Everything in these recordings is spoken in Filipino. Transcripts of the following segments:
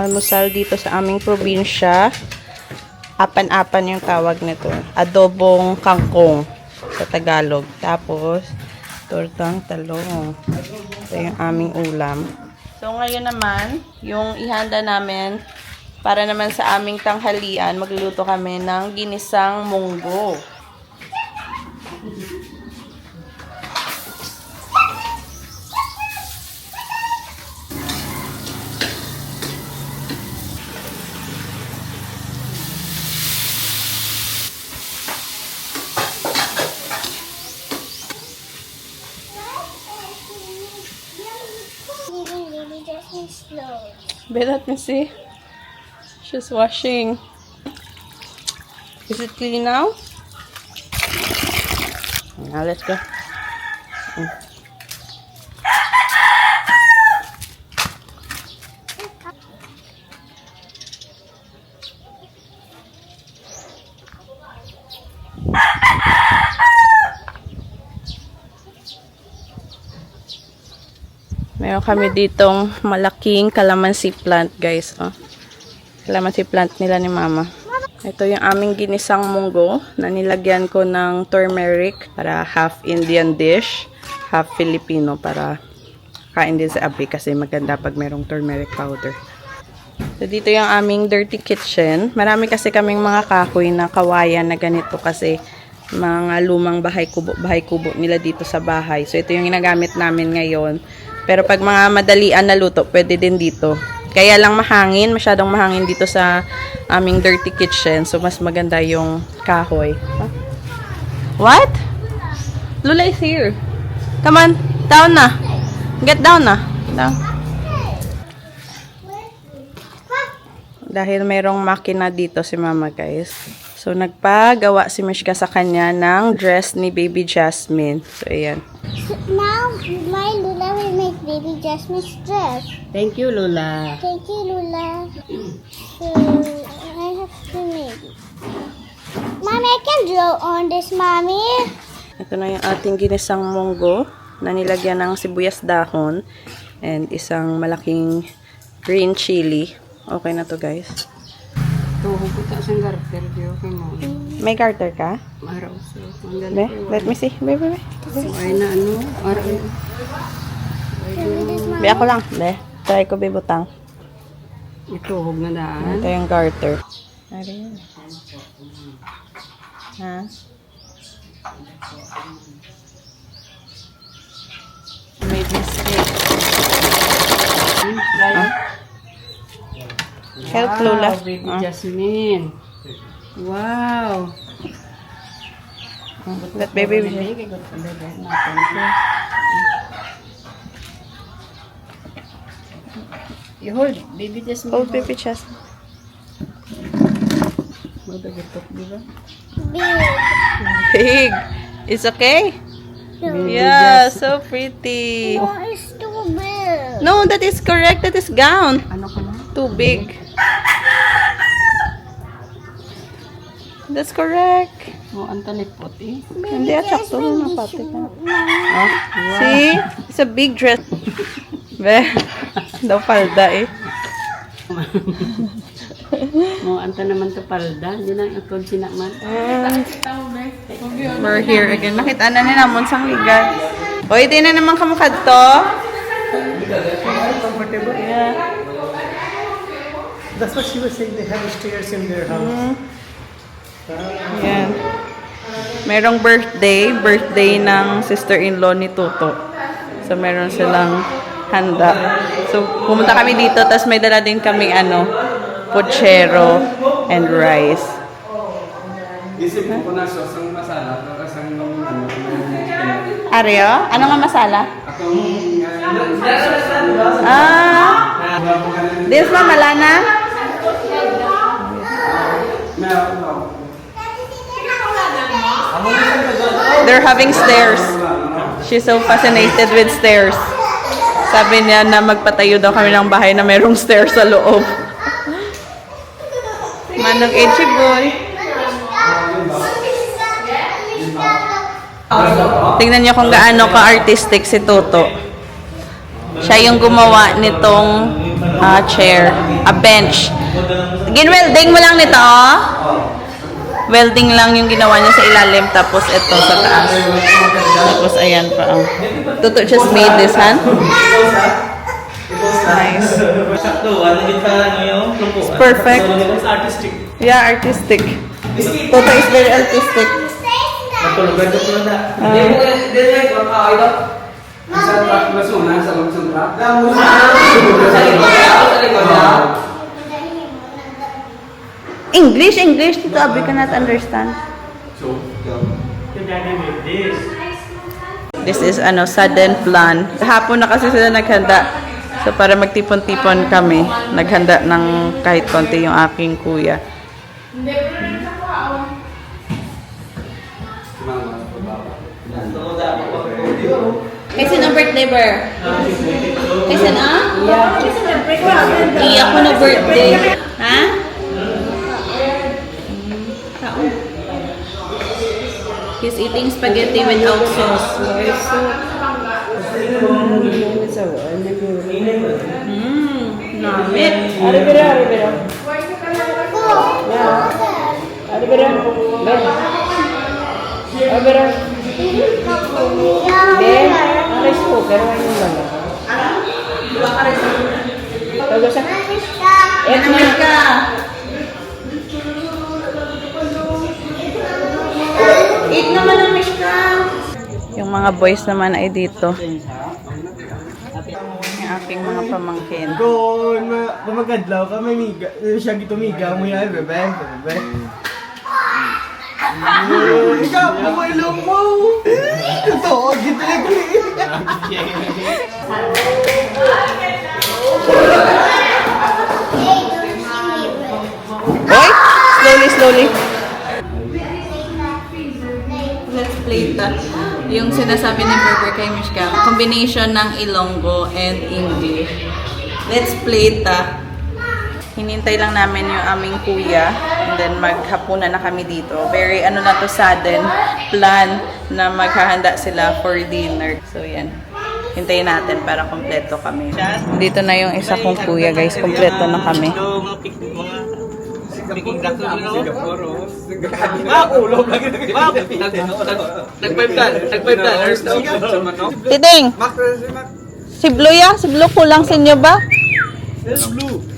almusal dito sa aming probinsya. Apan-apan yung tawag nito. Adobong kangkong sa Tagalog. Tapos, tortang talong. Ito yung aming ulam. So, ngayon naman, yung ihanda namin, para naman sa aming tanghalian, magluluto kami ng ginisang munggo. But let me see. She's washing. Is it clean now? Now let's go. Meron kami ditong malaking calamansi plant, guys. Oh. Calamansi plant nila ni Mama. Ito yung aming ginisang munggo na nilagyan ko ng turmeric para half Indian dish, half Filipino para kain din sa abi kasi maganda pag merong turmeric powder. So, dito yung aming dirty kitchen. Marami kasi kaming mga kahoy na kawayan na ganito kasi mga lumang bahay kubo nila dito sa bahay. So, ito yung ginagamit namin ngayon. Pero pag mga madalian na luto, pwede din dito. Kaya lang mahangin, masyadong mahangin dito sa aming dirty kitchen. So, mas maganda yung kahoy. Huh? What? Lula is here. Come on, down na. Get down na. Down. Dahil mayroong makina dito si Mama, guys. So, nagpagawa si Mishka sa kanya ng dress ni Baby Jasmine. So, ayan. So now, my Lula will make Baby Jasmine's dress. Thank you, Lula. Thank you, Lula. So, I have to make it. Mommy, I can draw on this, Mommy. Ito na yung ating ginisang munggo na nilagyan ng sibuyas dahon and isang malaking green chili. Okay na to, guys. Hugutan sa garter, di okay mo. May garter ka? Araw so. Be, let me see. Be. Ay na ano, araw. Be, ako lang. Be, try ko, be, butang. Ito, hug na daan. Ito yung garter. Ano yun? Ha? Made mistake. Help, Lola. Wow, Baby Jasmine. Wow. That baby. You hold, Baby Jasmine. Hold baby chest. Madagitok, di ba? Big. Big. It's okay? Yeah, so pretty. No, it's too big. No, that is correct. That is gown. Ano ka na? Too big. That's correct. Oh, Anthony Poti. Hindi at sakto na pati ka. Oh, see? It's a big dress. Be, daw palda eh. Mo anta naman to palda, di na akong sinaman. We're here again. Nakita na ni namon sang ligat. Oy, di na naman kamukad to. Comfortable. Yeah. That's what she was saying. They have stairs in their house. Yan. Merong birthday ng sister-in-law ni Toto. So, meron silang handa. So, pumunta kami dito, tapos may dala din kami, pochero and rice. Isip ko na sosang masala, kasang Aryo? Ano nga masala? akong This one, malana? They're having stairs. She's so fascinated with stairs. Sabi niya na magpatayo daw kami ng bahay na merong stairs sa loob. Manong Edgy Boy. Tingnan niyo kung gaano ka-artistic si Toto. Siya yung gumawa nitong chair, a bench. Gin-welding mo lang nito, oh. Welding lang yung ginawa niya sa ilalim, tapos ito sa taas. Tapos ayan pa, oh. Tuto just made this, han? Nice. It's perfect. It's artistic. Yeah, artistic. Toto is very artistic. English, Tito Abi cannot understand. Your daddy made this. This is sudden plan. Hapon na kasi sila naghanda. So para magtipon-tipon kami, naghanda ng kahit konti yung aking kuya. Kaysin ang birthday bar? Kaysin ah? Iya ko na birthday. Ha? He's eating spaghetti without sauce. Namit. Eat naman ang Mishka. Yung mga boys naman ay dito. Yung aking mga pamangkin. Kung pamagadlaw ka, may miga. Siya gitumiga mo yan, bebe. Ikaw, pumailong mo. Ito, gitulig. Boy, slowly. Let's play that. Yung sinasabi ni Berber kay Mishka, combination ng Ilonggo and English. Let's play that. Hinintay lang namin yung aming kuya and then maghapunan na kami dito. Very sudden plan na maghahanda sila for dinner. So yan. Hintayin natin para kompleto kami. Dito na yung isa kong kuya guys. Kompleto na kami. Titing! Si Blue ya? Si Blue kulang sa inyo ba?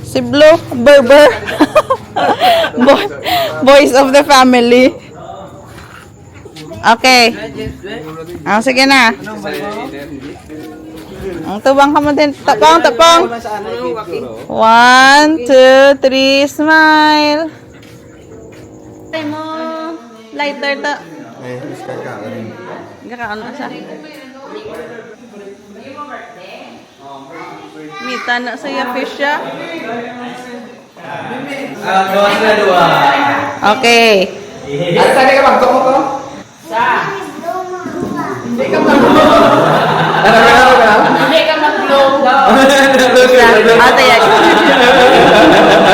Si Blue, Berber. Boys of the family. Okay. Sige na. Ang tubang ka mo din. Tapang. 1, 2, 3, smile. Ay mo. Lighter to. Gakaon ka siya. Mita na saya fish siya. Okay. At saan ka magtoko ko?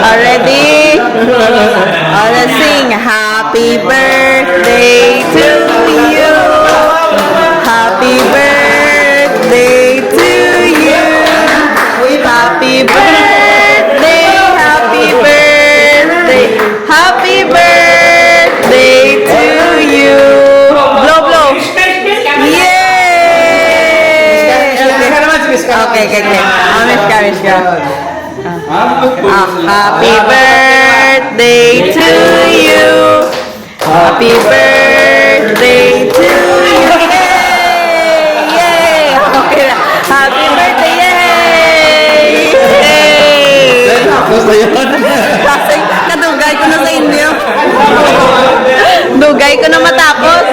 Already? Let's sing. Happy birthday to you. Happy birthday to you. Happy birthday. Happy birthday. Happy birthday to you. Blow. Yay! Okay. Mishka. Happy birthday to you. Happy birthday to you. Yay! Okay na. Happy birthday! Yay! Kasi kadugay ko na sa inyo. Dugay ko na matapos.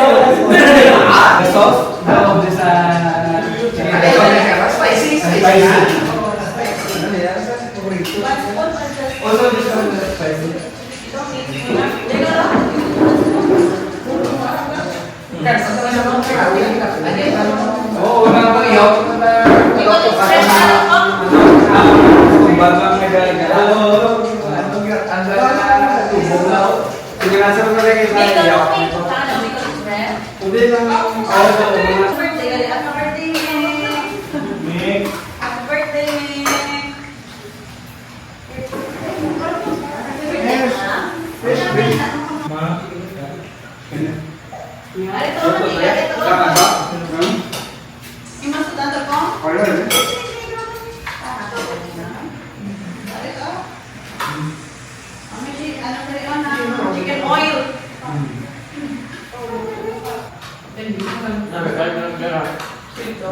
Chicken oil. Magkano siya? Ito